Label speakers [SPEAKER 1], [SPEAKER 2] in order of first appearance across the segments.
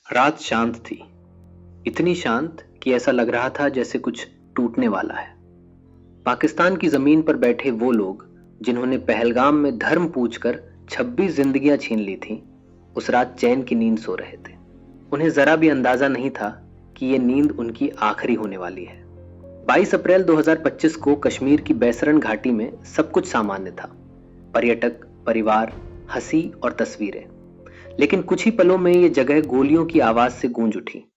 [SPEAKER 1] रात शांत थी, इतनी शांत कि ऐसा लग रहा था जैसे कुछ टूटने वाला है। पाकिस्तान की जमीन पर बैठे वो लोग जिन्होंने पहलगाम में धर्म पूछकर 26 जिंदगियां छीन ली थीं, उस रात चैन की नींद सो रहे थे। उन्हें जरा भी अंदाजा नहीं था कि ये नींद उनकी आखिरी होने वाली है। 22 अप्रैल 2025 को कश्मीर की बैसरन घाटी में सब कुछ सामान्य था। पर्यटक, परिवार, हंसी और तस्वीरें। लेकिन कुछ ही पलों में ये जगह गोलियों की आवाज से गूंज उठी।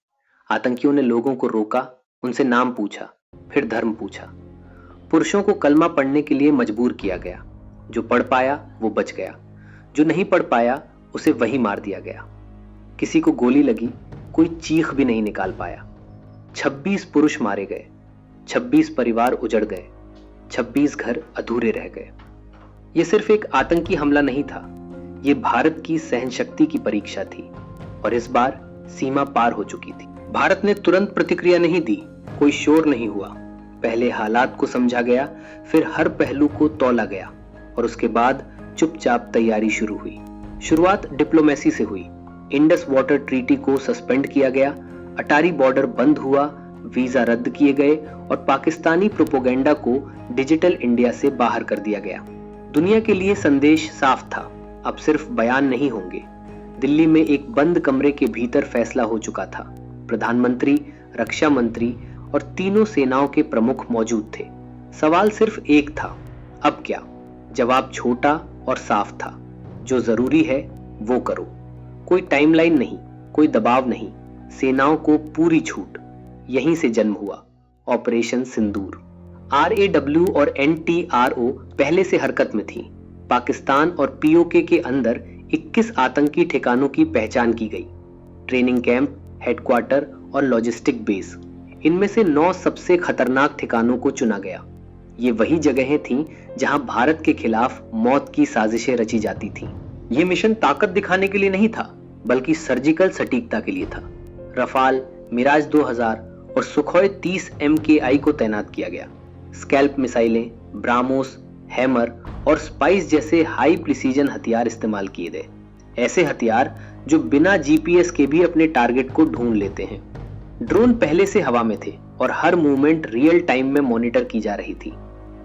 [SPEAKER 1] आतंकियों ने लोगों को रोका, उनसे नाम पूछा, फिर धर्म पूछा। पुरुषों को कलमा पढ़ने के लिए मजबूर किया गया। जो पढ़ पाया वो बच गया, जो नहीं पढ़ पाया उसे वहीं मार दिया गया। किसी को गोली लगी, कोई चीख भी नहीं निकाल पाया। 26 पुरुष मारे गए, 26 परिवार उजड़ गए, 26 घर अधूरे रह गए। ये सिर्फ एक आतंकी हमला नहीं था, ये भारत की सहनशक्ति की परीक्षा थी। और इस बार सीमा पार हो चुकी थी। भारत ने तुरंत प्रतिक्रिया नहीं दी, कोई शोर नहीं हुआ। पहले हालात को समझा गया, फिर हर पहलू को तौला गया और उसके बाद चुपचाप तैयारी शुरू हुई। शुरुआत डिप्लोमेसी से हुई। इंडस वाटर ट्रीटी को सस्पेंड किया गया, अटारी बॉर्डर बंद हुआ, वीजा रद्द किए गए और पाकिस्तानी प्रोपोगेंडा को डिजिटल इंडिया से बाहर कर दिया गया। दुनिया के लिए संदेश साफ था, अब सिर्फ बयान नहीं होंगे। दिल्ली में एक बंद कमरे के भीतर फैसला हो चुका था। प्रधानमंत्री, रक्षा मंत्री और तीनों सेनाओं के प्रमुख मौजूद थे। सवाल सिर्फ एक था, अब क्या? जवाब छोटा और साफ था, जो जरूरी है वो करो। कोई टाइमलाइन नहीं, कोई दबाव नहीं, सेनाओं को पूरी छूट। यहीं से जन्म हुआ ऑपरेशन सिंदूर। RAW और NTRO पहले से हरकत में थी। पाकिस्तान और POK के अंदर 21 आतंकी ठिकानों की पहचान की गई। ट्रेनिंग कैंप, हेडक्वार्टर और लॉजिस्टिक बेस, इनमें से 9 सबसे खतरनाक ठिकानों को चुना गया। ये वही जगहें थीं जहां भारत के खिलाफ मौत की साजिशें रची जाती थीं। ये मिशन ताकत दिखाने के लिए नहीं था, बल्कि सर्जिकल सटीकता के लिए था। रफाल, मिराज 2000 और सुखोई 30 MKI को तैनात किया गया। स्कैल्प मिसाइलें, ब्राह्मोस, हैमर और स्पाइस जैसे हाई प्रिसीजन हथियार इस्तेमाल किए गए। ऐसे हथियार जो बिना GPS के भी अपने टारगेट को ढूंढ लेते हैं। ड्रोन पहले से हवा में थे और हर मूवमेंट रियल टाइम में मॉनिटर की जा रही थी।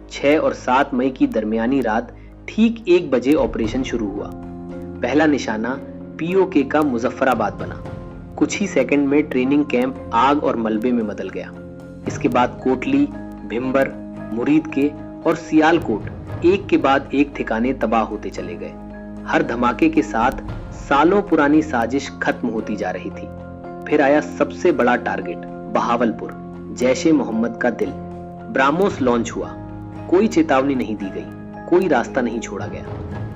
[SPEAKER 1] 6 और 7 मई की दरमियानी रात ठीक 1 बजे ऑपरेशन शुरू हुआ। पहला निशाना POK का मुजफ्फराबाद बना। कुछ ही सेकंड में ट्रेनिंग कैंप आग और मलबे में बदल गया। इसके बाद कोटली, भिम्बर, मुरीद के और सियालकोट एक के बाद एक ठिकाने तबाह होते चले गए। हर धमाके के साथ सालों पुरानी साजिश खत्म होती जा रही थी। फिर आया सबसे बड़ा टारगेट, बहावलपुर, जैश-ए मोहम्मद का दिल। ब्राह्मोस लॉन्च हुआ। कोई चेतावनी नहीं दी गई, कोई रास्ता नहीं छोड़ा गया।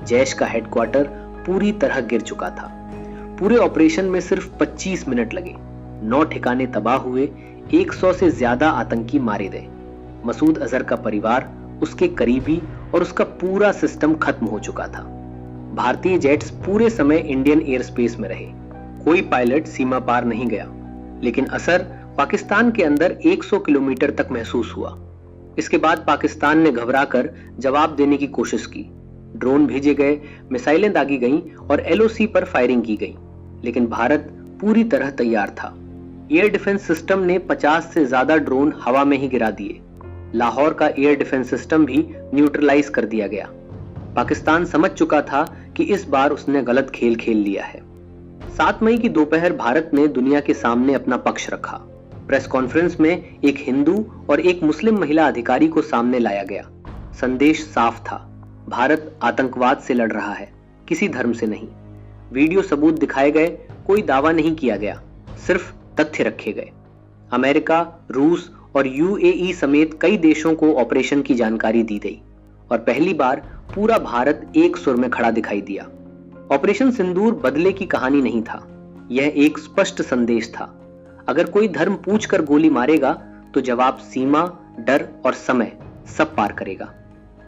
[SPEAKER 1] जैश का हेडक्वार्टर पूरी तरह गिर चुका था। पूरे ऑपरेशन में सिर्फ 25 मिनट लगे। 9 ठिकाने तबाह हुए, 100 से ज्यादा आतंकी मारे गए। मसूद अजहर का परिवार, उसके करीबी और उसका पूरा सिस्टम खत्म हो चुका था। भारतीय जेट्स पूरे समय इंडियन एयर स्पेस में रहे। कोई पायलट सीमा पार नहीं गया, लेकिन असर पाकिस्तान के अंदर 100 किलोमीटर तक महसूस हुआ। इसके बाद पाकिस्तान ने घबराकर जवाब देने की कोशिश की। ड्रोन भेजे गए, मिसाइलें दागी गईं और LOC पर फायरिंग की गई। लेकिन भारत पूरी तरह तैयार था। एयर डिफेंस सिस्टम ने 50 से ज्यादा ड्रोन हवा में ही गिरा दिए। लाहौर का एयर डिफेंस सिस्टम भी न्यूट्रलाइज कर दिया गया। पाकिस्तान समझ चुका था कि इस बार उसने गलत खेल खेल लिया है। 7 मई की दोपहर भारत ने दुनिया के सामने अपना पक्ष रखा। प्रेस कॉन्फ्रेंस में एक हिंदू और एक मुस्लिम महिला अधिकारी को सामने लाया गया। संदेश साफ था, भारत आतंकवाद से लड़ रहा है, किसी धर्म से नहीं। वीडियो सबूत दिखाए गए, कोई दावा नहीं किया गया, सिर्फ तथ्य रखे गए। अमेरिका, रूस और UAE समेत कई देशों को ऑपरेशन की जानकारी दी गई और पहली बार पूरा भारत एक सुर में खड़ा दिखाई दिया। ऑपरेशन सिंदूर बदले की कहानी नहीं था, यह एक स्पष्ट संदेश था। अगर कोई धर्म पूछकर गोली मारेगा तो जवाब सीमा, डर और समय सब पार करेगा।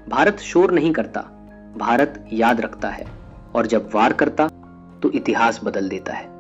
[SPEAKER 1] भारत शोर नहीं करता, भारत याद रखता है और जब वार करता तो इतिहास बदल देता है।